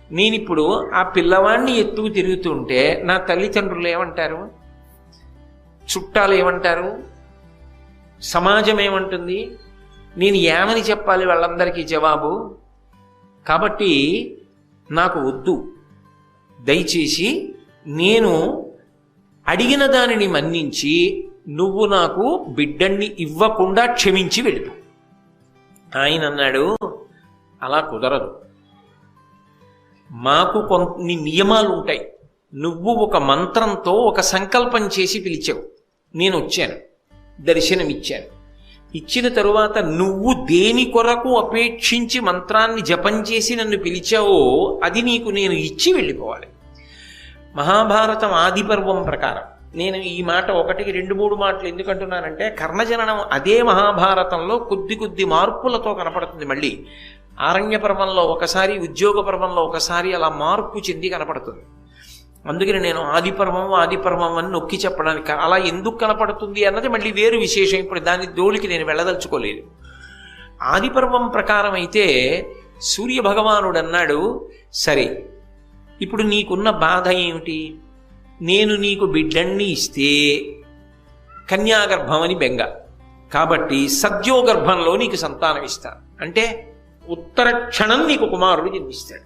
నేనిప్పుడు ఆ పిల్లవాణ్ణి ఎత్తుకు తిరుగుతుంటే నా తల్లిదండ్రులు ఏమంటారు? చుట్టాలు ఏమంటారు? సమాజం ఏమంటుంది? నేను ఏమని చెప్పాలి వాళ్ళందరికీ జవాబు? కాబట్టి నాకు వద్దు. దయచేసి నేను అడిగిన దానిని మన్నించి నువ్వు నాకు బిడ్డన్ని ఇవ్వకుండా క్షమించి వెళ్ళు. ఆయన అన్నాడు, అలా కుదరదు. మాకు కొన్ని నియమాలు ఉంటాయి. నువ్వు ఒక మంత్రంతో ఒక సంకల్పం చేసి పిలిచావు, నేను వచ్చాను, దర్శనమిచ్చాను. ఇచ్చిన తరువాత నువ్వు దేని కొరకు అపేక్షించి మంత్రాన్ని జపం చేసి నన్ను పిలిచావో అది నీకు నేను ఇచ్చి వెళ్ళిపోవాలి. మహాభారతం ఆది పర్వం ప్రకారం నేను ఈ మాట 1, 2, 3 మాటలు ఎందుకంటున్నానంటే, కర్ణజననం అదే మహాభారతంలో కొద్ది మార్పులతో కనపడుతుంది. మళ్ళీ ఆరణ్య పర్వంలో ఒకసారి, ఉద్యోగ పర్వంలో ఒకసారి అలా మార్పు చెంది కనపడుతుంది. అందుకని నేను ఆది పర్వం అని నొక్కి చెప్పడానికి, అలా ఎందుకు కనపడుతుంది అన్నది మళ్ళీ వేరు విశేషం. ఇప్పుడు దాని దోళికి నేను వెళ్ళదలుచుకోలేదు. ఆది పర్వం ప్రకారం అయితే సూర్య భగవానుడు అన్నాడు, సరే ఇప్పుడు నీకున్న బాధ ఏమిటి? నేను నీకు బిడ్డన్ని ఇస్తే కన్యాగర్భం అని బెంగ, కాబట్టి సద్యోగర్భంలో నీకు సంతానం ఇస్తాను అంటే ఉత్తర క్షణం నీకు కుమారుడు జన్మిస్తాడు.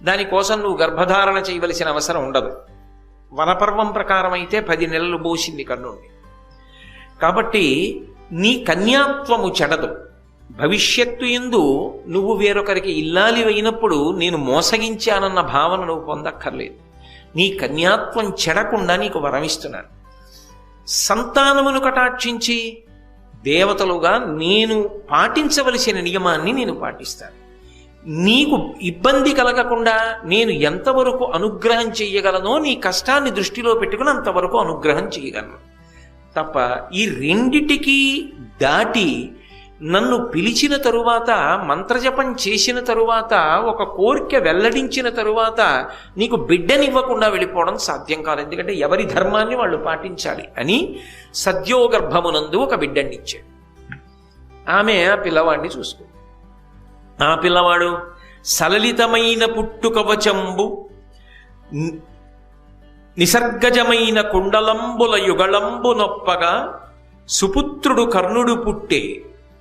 దానికోసం నువ్వు గర్భధారణ చేయవలసిన అవసరం ఉండదు. వనపర్వం ప్రకారం అయితే 10 నెలలు మోసింది కన్నుండి. కాబట్టి నీ కన్యాత్వము చెడదు. భవిష్యత్తు యందు నువ్వు వేరొకరికి ఇల్లాలి అయినప్పుడు నేను మోసగించానన్న భావన నువ్వు పొందక్కర్లేదు. నీ కన్యాత్వం చెడకుండా నీకు వరమిస్తున్నాను. సంతానమును కటాక్షించి దేవతలుగా నేను పాటించవలసిన నియమాన్ని నేను పాటిస్తాను. నీకు ఇబ్బంది కలగకుండా నేను ఎంతవరకు అనుగ్రహం చెయ్యగలనో నీ కష్టాన్ని దృష్టిలో పెట్టుకుని అంతవరకు అనుగ్రహం చేయగలను తప్ప ఈ రెండిటికి దాటి నన్ను పిలిచిన తరువాత, మంత్రజపం చేసిన తరువాత, ఒక కోరిక వెల్లడించిన తరువాత నీకు బిడ్డనివ్వకుండా వెళ్ళిపోవడం సాధ్యం కాదు. ఎందుకంటే ఎవరి ధర్మాన్ని వాళ్ళు పాటించాలి అని సద్యోగర్భమునందు ఒక బిడ్డనిచ్చాడు. ఆమె ఆ పిల్లవాడిని చూసుకుంది. ఆ పిల్లవాడు సలలితమైన పుట్టుకవచంబు నిసర్గజమైన కుండలంబుల యుగళంబు నొప్పగా సుపుత్రుడు కర్ణుడు పుట్టే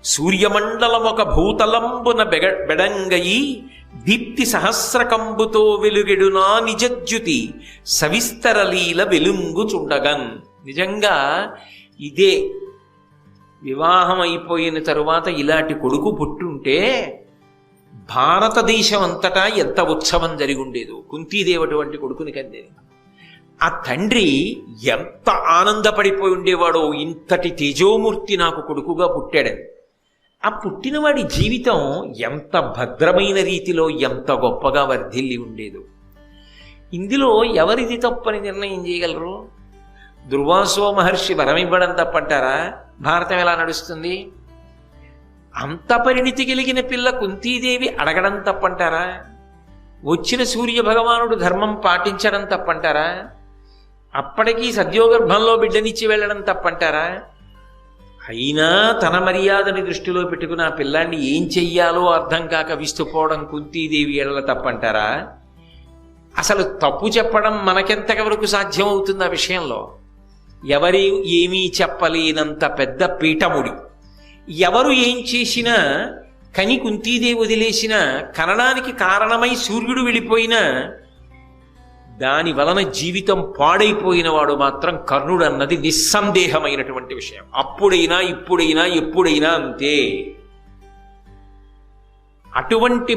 సూర్యమండలమొక భూతలంబున బెడంగయి దీప్తి సహస్రకంబుతో వెలుగెడునా నిజజ్యుతి సవిస్తరలీల వెలుంగుచుండగన్. నిజంగా ఇదే వివాహం అయిపోయిన తరువాత ఇలాంటి కొడుకు పుట్టుంటే భారతదేశం అంతటా ఎంత ఉత్సవం జరిగి ఉండేదో. కుంతీదేవి వంటి కొడుకుని కందేది. ఆ తండ్రి ఎంత ఆనందపడిపోయి ఉండేవాడో, ఇంతటి తేజోమూర్తి నాకు కొడుకుగా పుట్టాడని. ఆ పుట్టినవాడి జీవితం ఎంత భద్రమైన రీతిలో, ఎంత గొప్పగా వర్ధిల్లి ఉండేదో. ఇందులో ఎవరిది తప్పని నిర్ణయం చేయగలరు? దుర్వాసో మహర్షి వరమివ్వడం తప్పంటారా? భారతం ఎలా నడుస్తుంది? అంత పరిణితి కలిగిన పిల్ల కుంతీదేవి అడగడం తప్పంటారా? వచ్చిన సూర్య భగవానుడు ధర్మం పాటించడం తప్పంటారా? అప్పటికీ సద్యోగర్భంలో బిడ్డనిచ్చి వెళ్ళడం తప్పంటారా? అయినా తన మర్యాదని దృష్టిలో పెట్టుకుని ఆ పిల్లాన్ని ఏం చెయ్యాలో అర్థం కాక విస్తుపోవడం కుంతీదేవి ఎడల తప్పంటారా? అసలు తప్పు చెప్పడం మనకెంతవరకు సాధ్యం అవుతుంది? ఆ విషయంలో ఎవరి ఏమీ చెప్పలేనంత పెద్ద పీఠముడి, ఎవరు ఏం చేసినా కని కుంతీదేవి వదిలేసినా, కనడానికి కారణమై సూర్యుడు వెళ్ళిపోయినా దాని వలన జీవితం పాడైపోయిన వాడు మాత్రం కర్ణుడు అన్నది నిస్సందేహమైనటువంటి విషయం. అప్పుడైనా ఇప్పుడైనా ఎప్పుడైనా అంతే. అటువంటి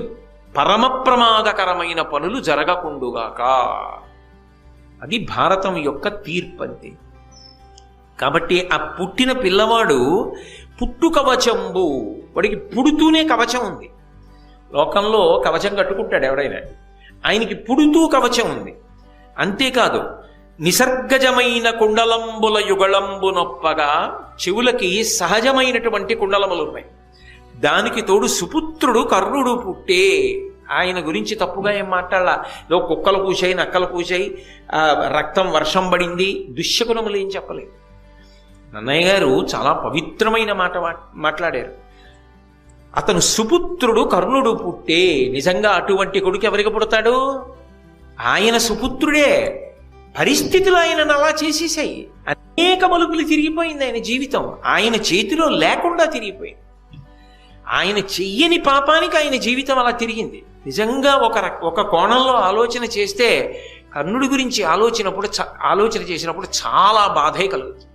పరమ ప్రమాదకరమైన పనులు జరగకుండుగాక. అది భారతం యొక్క తీర్పు అంతే. కాబట్టి ఆ పుట్టిన పిల్లవాడు పుట్టు కవచంబు, వాడికి పుడుతూనే కవచం ఉంది. లోకంలో కవచం కట్టుకుంటాడు ఎవడైనా, ఆయనకి పుడుతూ కవచం ఉంది. అంతేకాదు, నిసర్గజమైన కుండలంబుల యుగళంబు నొప్పగా, చెవులకి సహజమైనటువంటి కుండలములు ఉన్నాయి. దానికి తోడు సుపుత్రుడు కర్ణుడు పుట్టే. ఆయన గురించి తప్పుగా ఏం మాట్లాడాల? ఏదో కుక్కలు కూసాయి, నక్కలు కూసాయి, రక్తం వర్షం పడింది, దుశ్శకునములు ఏం చెప్పలేదు. నన్నయ్య గారు చాలా పవిత్రమైన మాట మాట్లాడారు. అతను సుపుత్రుడు కర్ణుడు పుట్టే. నిజంగా అటువంటి కొడుకు ఎవరికి పుడతాడు? ఆయన సుపుత్రుడే. పరిస్థితులు ఆయనను అలా చేసేసాయి. అనేక మలుపులు తిరిగిపోయింది ఆయన జీవితం. ఆయన చేతిలో లేకుండా తిరిగిపోయింది. ఆయన చెయ్యని పాపానికి ఆయన జీవితం అలా తిరిగింది. నిజంగా ఒక కోణంలో ఆలోచన చేస్తే కర్ణుడి గురించి ఆలోచన చేసినప్పుడు చాలా బాధే కలుగుతుంది.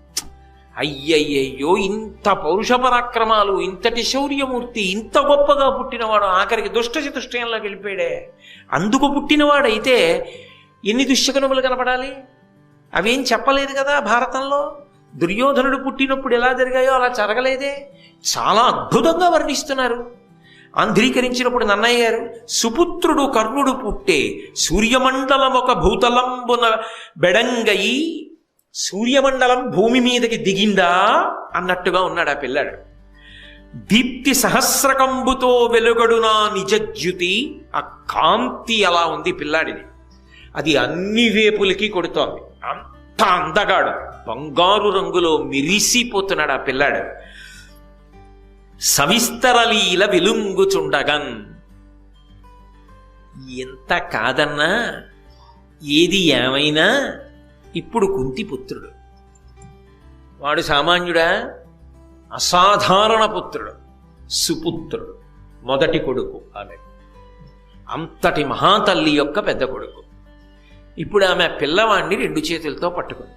అయ్యయ్యయ్యో, ఇంత పౌరుష పరాక్రమాలు, ఇంతటి శౌర్యమూర్తి, ఇంత గొప్పగా పుట్టినవాడు ఆఖరికి దుష్టచతుష్టయంలోకి వెళ్ళిపోయాడే. అందుకు పుట్టినవాడైతే ఎన్ని దుశ్శకునములు కనపడాలి? అవేం చెప్పలేదు కదా భారతంలో. దుర్యోధనుడు పుట్టినప్పుడు ఎలా జరిగాయో అలా జరగలేదే. చాలా అద్భుతంగా వర్ణిస్తున్నారు. ఆంధ్రీకరించినప్పుడు నన్నయ్య గారు, సుపుత్రుడు కర్ణుడు పుట్టే సూర్యమండలం ఒక భూతలంబున బెడంగయి, సూర్యమండలం భూమి మీదకి దిగిందా అన్నట్టుగా ఉన్నాడు ఆ పిల్లాడు. దీప్తి సహస్రకంబుతో వెలుగడునా నిజజ్యుతి, ఆ కాంతి అలా ఉంది పిల్లాడిని. అది అన్ని వేపులకి కొడుతోంది. అంత అందగాడు, బంగారు రంగులో మిరిసిపోతున్నాడు ఆ పిల్లాడు. సవిస్తరలీల వెలుంగుచుండగన్, ఎంత కాదన్నా ఏది ఏమైనా ఇప్పుడు కుంతిపుత్రుడు. వాడు సామాన్యుడా? అసాధారణ పుత్రుడు, సుపుత్రుడు, మొదటి కొడుకు ఆమె. అంతటి మహాతల్లి యొక్క పెద్ద కొడుకు. ఇప్పుడు ఆమె పిల్లవాడిని 2 చేతులతో పట్టుకుంది.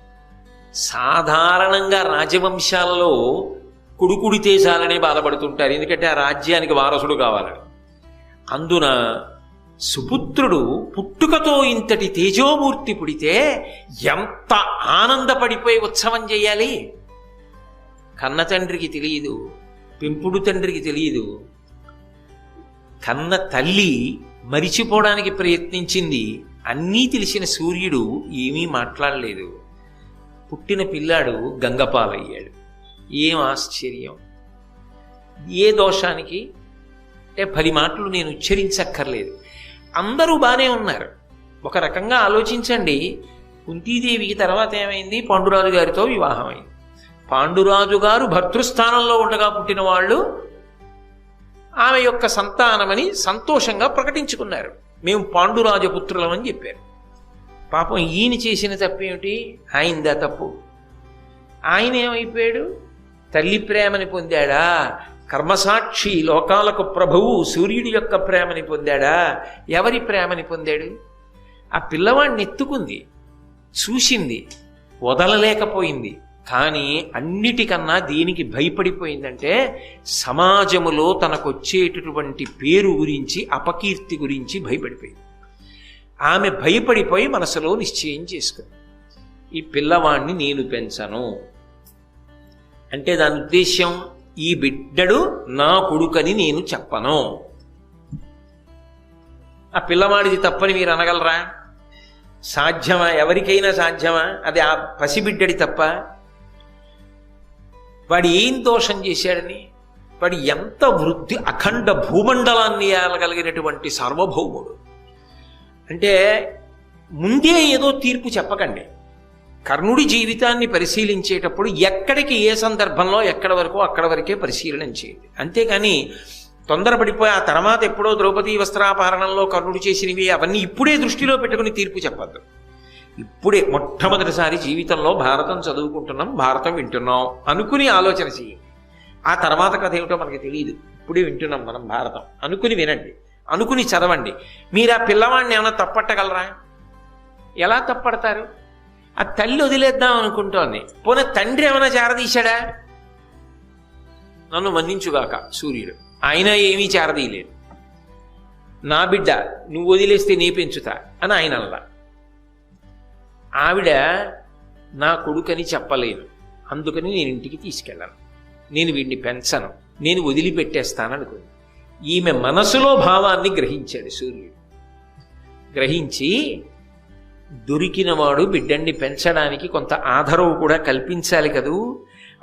సాధారణంగా రాజవంశాలలో కొడుకుడితే చాలనే బాధపడుతుంటారు, ఎందుకంటే ఆ రాజ్యానికి వారసుడు కావాలని. అందున సుపుత్రుడు పుట్టుకతో ఇంతటి తేజోమూర్తి పుడితే ఎంత ఆనందపడిపోయి ఉత్సవం చేయాలి. కన్న తండ్రికి తెలియదు, పెంపుడు తండ్రికి తెలియదు. కన్న తల్లి మరిచిపోవడానికి ప్రయత్నించింది. అన్నీ తెలిసిన సూర్యుడు ఏమీ మాట్లాడలేదు. పుట్టిన పిల్లాడు గంగపాలయ్యాడు. ఏం ఆశ్చర్యం! ఏ దోషానికి అంటే 10 మాటలు నేను ఉచ్చరించక్కర్లేదు. అందరూ బాగానే ఉన్నారు. ఒక రకంగా ఆలోచించండి. కుంతీదేవికి తర్వాత ఏమైంది? పాండురాజు గారితో వివాహం అయింది. పాండురాజు గారు భర్తృస్థానంలో ఉండగా పుట్టిన వాళ్ళు ఆమె యొక్క సంతానమని సంతోషంగా ప్రకటించుకున్నారు. మేము పాండురాజపుత్రులమని చెప్పారు. పాపం ఈయన చేసిన తప్పేమిటి? ఆయనదా తప్పు. ఆయన ఏమైపోయాడు? తల్లి ప్రేమని పొందాడా? కర్మసాక్షి లోకాలకు ప్రభువు సూర్యుడి యొక్క ప్రేమని పొందాడా? ఎవరి ప్రేమని పొందాడు? ఆ పిల్లవాడిని ఎత్తుకుంది, చూసింది, వదలలేకపోయింది. కానీ అన్నిటికన్నా దేనికి భయపడిపోయిందంటే సమాజములో తనకొచ్చేటటువంటి పేరు గురించి, అపకీర్తి గురించి భయపడిపోయింది. ఆమె భయపడిపోయి మనసులో నిశ్చయం చేసుకుంది, ఈ పిల్లవాణ్ణి నేను పెంచను. అంటే దాని ఉద్దేశ్యం, ఈ బిడ్డడు నా కొడుకని నేను చెప్పను. ఆ పిల్లవాడిది తప్పని మీరు అనగలరా? సాధ్యమా? ఎవరికైనా సాధ్యమా? అది ఆ పసిబిడ్డడి తప్ప? వాడు ఏం దోషం చేశాడని? వాడు ఎంత వృద్ధి, అఖండ భూమండలాన్ని ఏలగలిగినటువంటి సార్వభౌముడు. అంటే ముందే ఏదో తీర్పు చెప్పకండి. కర్ణుడి జీవితాన్ని పరిశీలించేటప్పుడు ఎక్కడికి ఏ సందర్భంలో ఎక్కడ వరకు అక్కడ వరకే పరిశీలన చేయండి. అంతేకాని తొందరపడిపోయి ఆ తర్వాత ఎప్పుడో ద్రౌపదీ వస్త్రాపహరణంలో కర్ణుడు చేసినవి అవన్నీ ఇప్పుడే దృష్టిలో పెట్టుకుని తీర్పు చెప్పద్దు. ఇప్పుడే మొట్టమొదటిసారి జీవితంలో భారతం చదువుకుంటున్నాం, భారతం వింటున్నాం అనుకుని ఆలోచన చేయండి. ఆ తర్వాత కథ ఏమిటో మనకి తెలియదు, ఇప్పుడే వింటున్నాం మనం భారతం అనుకుని వినండి, అనుకుని చదవండి. మీరు ఆ పిల్లవాడిని ఏమైనా తప్పట్టగలరా? ఎలా తప్పడతారు? ఆ తల్లి వదిలేద్దాం అనుకుంటోంది, పోనీ తండ్రి ఏమైనా చేరదీశాడా? నన్ను మన్నించుగాక సూర్యుడు, ఆయన ఏమీ చేరదీయలేడు. నా బిడ్డ నువ్వు వదిలేస్తే నీ పెంచుతా అని ఆయన అలా. ఆవిడ నా కొడుకని చెప్పలేను, అందుకని నేను ఇంటికి తీసుకెళ్ళను, నేను వీడిని పెంచను, నేను వదిలిపెట్టేస్తాననుకుంది. ఈమె మనసులో భావాన్ని గ్రహించాడు సూర్యుడు. గ్రహించి దొరికినవాడు బిడ్డన్ని పెంచడానికి కొంత ఆధారం కూడా కల్పించాలి కదూ.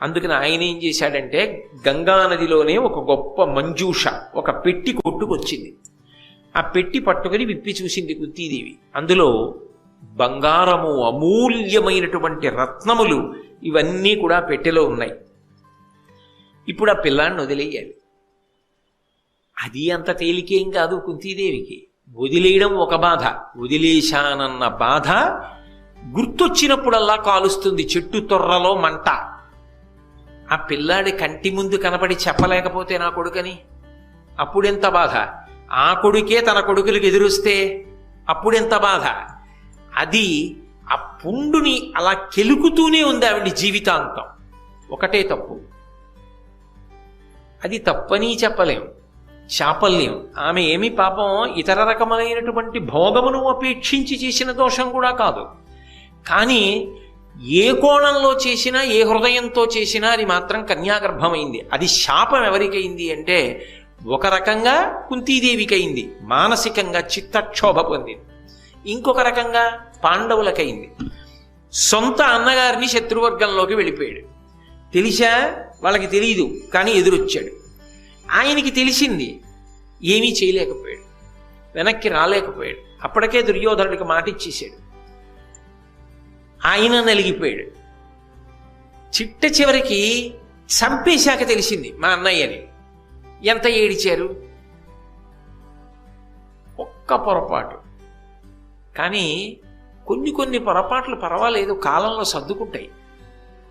అందుకని ఆయన ఏం చేశాడంటే గంగానదిలోనే ఒక గొప్ప మంజూష, ఒక పెట్టి కొట్టుకొచ్చింది. ఆ పెట్టి పట్టుకుని విప్పి చూసింది కుంతీదేవి. అందులో బంగారము, అమూల్యమైనటువంటి రత్నములు ఇవన్నీ కూడా పెట్టెలో ఉన్నాయి. ఇప్పుడు ఆ పిల్లాన్ని వదిలేయాలి. అది అంత తేలికేం కాదు కుంతీదేవికి. వదిలేయడం ఒక బాధ, వదిలేశానన్న బాధ గుర్తొచ్చినప్పుడల్లా కాలుస్తుంది చెట్టు తొర్రలో మంట. ఆ పిల్లాడి కంటి ముందు కనపడి చెప్పలేకపోతే నా కొడుకని అప్పుడెంత బాధ. ఆ కొడుకే తన కొడుకులకు ఎదురొస్తే అప్పుడెంత బాధ. అది ఆ పుండుని అలా కెలుకుతూనే ఉంది ఆవిడ జీవితాంతం. ఒకటే తప్పు. అది తప్పని చెప్పలేం, చాపల్యం. ఆమె ఏమి పాపం ఇతర రకమైనటువంటి భోగమును అపేక్షించి చేసిన దోషం కూడా కాదు. కానీ ఏ కోణంలో చేసినా, ఏ హృదయంతో చేసినా అది మాత్రం కన్యాగర్భమైంది. అది శాపం ఎవరికైంది అంటే ఒక రకంగా కుంతీదేవికైంది, మానసికంగా చిత్తక్షోభ పొందింది. ఇంకొక రకంగా పాండవులకైంది. సొంత అన్నగారిని శత్రువర్గంలోకి వెళ్ళిపోయాడు. తెలిసా? వాళ్ళకి తెలియదు, కానీ ఎదురొచ్చాడు. ఆయనకి తెలిసింది, ఏమీ చేయలేకపోయాడు, వెనక్కి రాలేకపోయాడు. అప్పటికే దుర్యోధనుడికి మాట ఇచ్చేసాడు. ఆయన నలిగిపోయాడు. చిట్ట చివరికి చంపేశాక తెలిసింది మా అన్నయ్యని. ఎంత ఏడిచారు! ఒక్క పొరపాటు. కానీ కొన్ని పొరపాట్లు పర్వాలేదు, కాలంలో సర్దుకుంటాయి,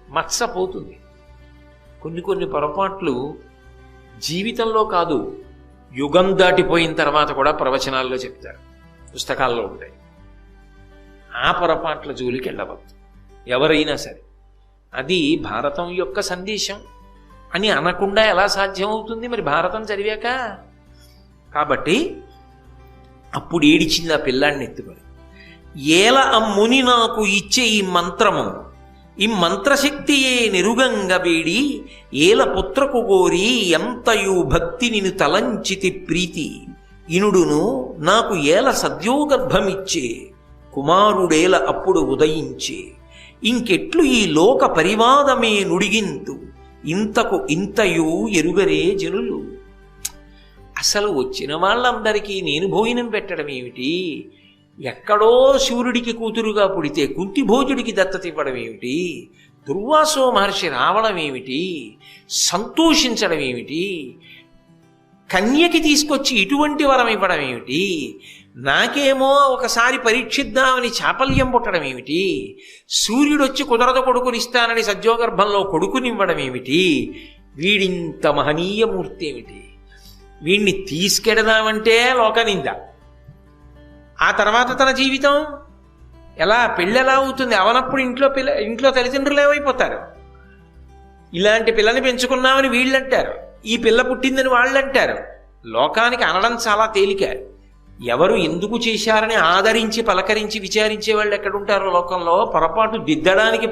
మచ్చపోతుంది. కొన్ని పొరపాట్లు జీవితంలో కాదు, యుగం దాటిపోయిన తర్వాత కూడా ప్రవచనాల్లో చెప్తారు, పుస్తకాల్లో ఉంటాయి. ఆ పొరపాట్ల జోలికి వెళ్ళవద్దు ఎవరైనా సరే. అది భారతం యొక్క సందేశం అని అనకుండా ఎలా సాధ్యమవుతుంది మరి భారతం చదివాక? కాబట్టి అప్పుడు ఏడిచింది ఆ పిల్లాడిని ఎత్తుకొని, ఏల అమ్ముని నాకు ఇచ్చే ఈ మంత్రము, ఈ మంత్రశక్తియే నెరుగంగ వేడి, ఏల పుత్రకు గోరి ఎంతయు భక్తి నిను తలంచితి ప్రీతి, ఇనుడును నాకు ఏల సద్యోగర్భమిచ్చే, కుమారుడేల అప్పుడు ఉదయించే, ఇంకెట్లు ఈ లోక పరివాదమే నుడిగింతు, ఇంతకు ఇంతయు ఎరుగరే జనులు. అసలు వచ్చిన వాళ్ళందరికీ నేను భోజనం పెట్టడం ఏమిటి? ఎక్కడో సూర్యుడికి కూతురుగా పుడితే కుంతిభోజుడికి దత్తత ఇవ్వడం ఏమిటి? దుర్వాసో మహర్షి రావడం ఏమిటి? సంతోషించడం ఏమిటి? కన్యకి తీసుకొచ్చి ఇటువంటి వరం ఇవ్వడం ఏమిటి? నాకేమో ఒకసారి పరీక్షిద్దామని చాపల్యం పుట్టడం ఏమిటి? సూర్యుడు వచ్చి కుదరదు కొడుకునిస్తానని సద్యోగర్భంలో కొడుకునివ్వడం ఏమిటి? వీడింత మహనీయమూర్తి ఏమిటి? వీడిని తీసుకెడదామంటే లోకనింద. ఆ తర్వాత తన జీవితం ఎలా, పెళ్ళి ఎలా అవుతుంది? అవనప్పుడు ఇంట్లో తల్లిదండ్రులు ఏమైపోతారు? ఇలాంటి పిల్లని పెంచుకున్నామని వీళ్ళంటారు, ఈ పిల్ల పుట్టిందని వాళ్ళంటారు. లోకానికి అనడం చాలా తేలిక. ఎవరు ఎందుకు చేశారని ఆదరించి పలకరించి విచారించే వాళ్ళు ఎక్కడుంటారో లోకంలో? పొరపాటు దిద్దడానికి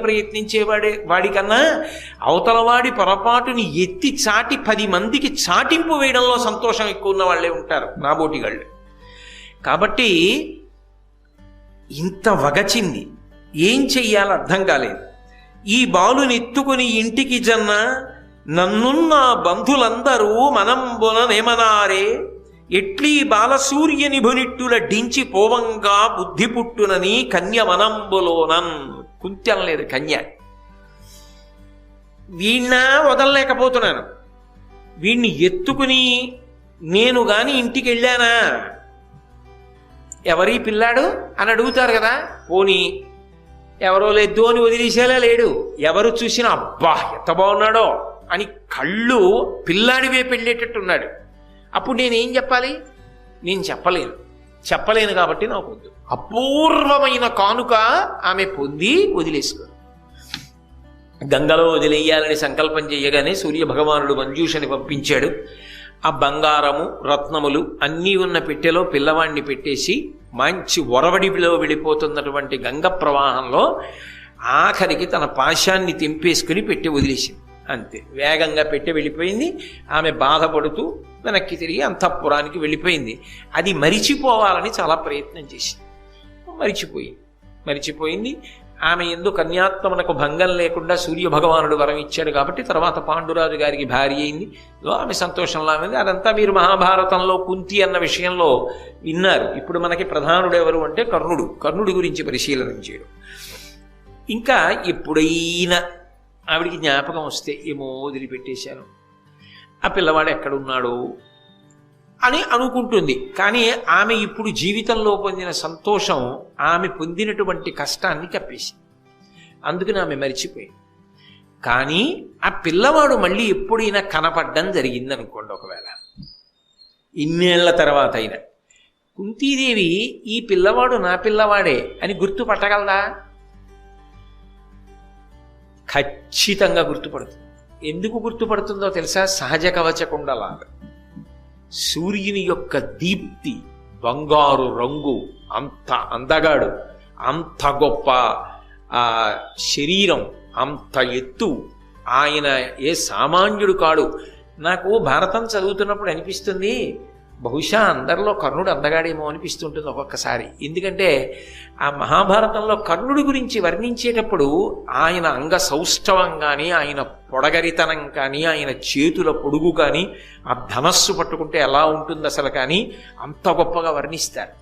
వాడికన్నా అవతలవాడి పొరపాటుని ఎత్తి చాటి 10 మందికి చాటింపు వేయడంలో సంతోషం ఎక్కువ ఉన్న వాళ్ళే ఉంటారు, నాబోటిగాళ్ళు. కాబట్టి ఇంత వగచింది, ఏం చెయ్యాలో అర్థం కాలేదు. ఈ బాలుని ఎత్తుకుని ఇంటికి జన్న, నన్నున్న బంధులందరూ మనంబుననేమనారే, ఎట్లీ బాలసూర్యని భునిట్టుల డించి పోవంగా బుద్ధి పుట్టునని కన్య మనంబులోనన్. కుంత్యం లేదు కన్య. వీణ్ణ వదలలేకపోతున్నాను, వీణ్ణి ఎత్తుకుని నేను గాని ఇంటికి వెళ్ళానా, ఎవరీ పిల్లాడు అని అడుగుతారు కదా. పోనీ ఎవరో లేదు అని వదిలేసేలా లేడు. ఎవరు చూసినా అబ్బా ఎంత బాగున్నాడో అని కళ్ళు పిల్లాడివే పెళ్ళేటట్టున్నాడు. అప్పుడు నేనేం చెప్పాలి? నేను చెప్పలేను కాబట్టి నాకు వద్దు. అపూర్వమైన కానుక ఆమె పొంది వదిలేసుకో. గంగలో వదిలేయాలని సంకల్పం చేయగానే సూర్యభగవానుడు మంజూషని పంపించాడు. ఆ బంగారము రత్నములు అన్నీ ఉన్న పెట్టెలో పిల్లవాడిని పెట్టేసి మంచి ఒరవడిలో వెళ్ళిపోతున్నటువంటి గంగ ప్రవాహంలో ఆఖరికి తన పాశాన్ని తెంపేసుకుని పెట్టి వదిలేసింది. అంతే, వేగంగా పెట్టి వెళ్ళిపోయింది. ఆమె బాధపడుతూ వెనక్కి తిరిగి అంతఃపురానికి వెళ్ళిపోయింది. అది మరిచిపోవాలని చాలా ప్రయత్నం చేసింది, మరిచిపోయింది. ఆమె యందు కన్యాత్మనకు భంగం లేకుండా సూర్యభగవానుడు వరం ఇచ్చాడు కాబట్టి తర్వాత పాండురాజు గారికి భార్య అయింది. ఆమె సంతోషంలో ఉంది. అదంతా మీరు మహాభారతంలో కుంతి అన్న విషయంలో విన్నారు. ఇప్పుడు మనకి ప్రధానుడు ఎవరు అంటే కర్ణుడి గురించి పరిశీలన చేయడం. ఇంకా ఎప్పుడైనా ఆవిడికి జ్ఞాపకం వస్తే ఏమో వదిలిపెట్టేశాను, ఆ పిల్లవాడు ఎక్కడున్నాడు అని అనుకుంటుంది. కానీ ఆమె ఇప్పుడు జీవితంలో పొందిన సంతోషం ఆమె పొందినటువంటి కష్టాన్ని కప్పేసింది. అందుకని ఆమె మరిచిపోయింది. కానీ ఆ పిల్లవాడు మళ్ళీ ఎప్పుడైనా కనపడ్డం జరిగిందనుకోండి, ఒకవేళ ఇన్నేళ్ల తర్వాత అయినా, కుంతీదేవి ఈ పిల్లవాడు నా పిల్లవాడే అని గుర్తుపట్టగలదా? ఖచ్చితంగా గుర్తుపడుతుంది. ఎందుకు గుర్తుపడుతుందో తెలుసా? సహజ కవచకుండలాగా సూర్యుని యొక్క దీప్తి, బంగారు రంగు, అంత అందగాడు, అంత గొప్ప శరీరం, అంత ఎత్తు, ఆయన ఏ సామాన్యుడు కాడు. నాకు భారతం చదువుతున్నప్పుడు అనిపిస్తుంది, బహుశా అందరిలో కర్ణుడు అందగాడేమో అనిపిస్తుంటుంది ఒక్కొక్కసారి. ఎందుకంటే ఆ మహాభారతంలో కర్ణుడి గురించి వర్ణించేటప్పుడు ఆయన అంగ సౌష్ఠవం కానీ, ఆయన పొడగరితనం కానీ, ఆయన చేతుల పొడుగు కానీ, ఆ ధనస్సు పట్టుకుంటే ఎలా ఉంటుంది అసలు కానీ, అంత గొప్పగా వర్ణిస్తారు.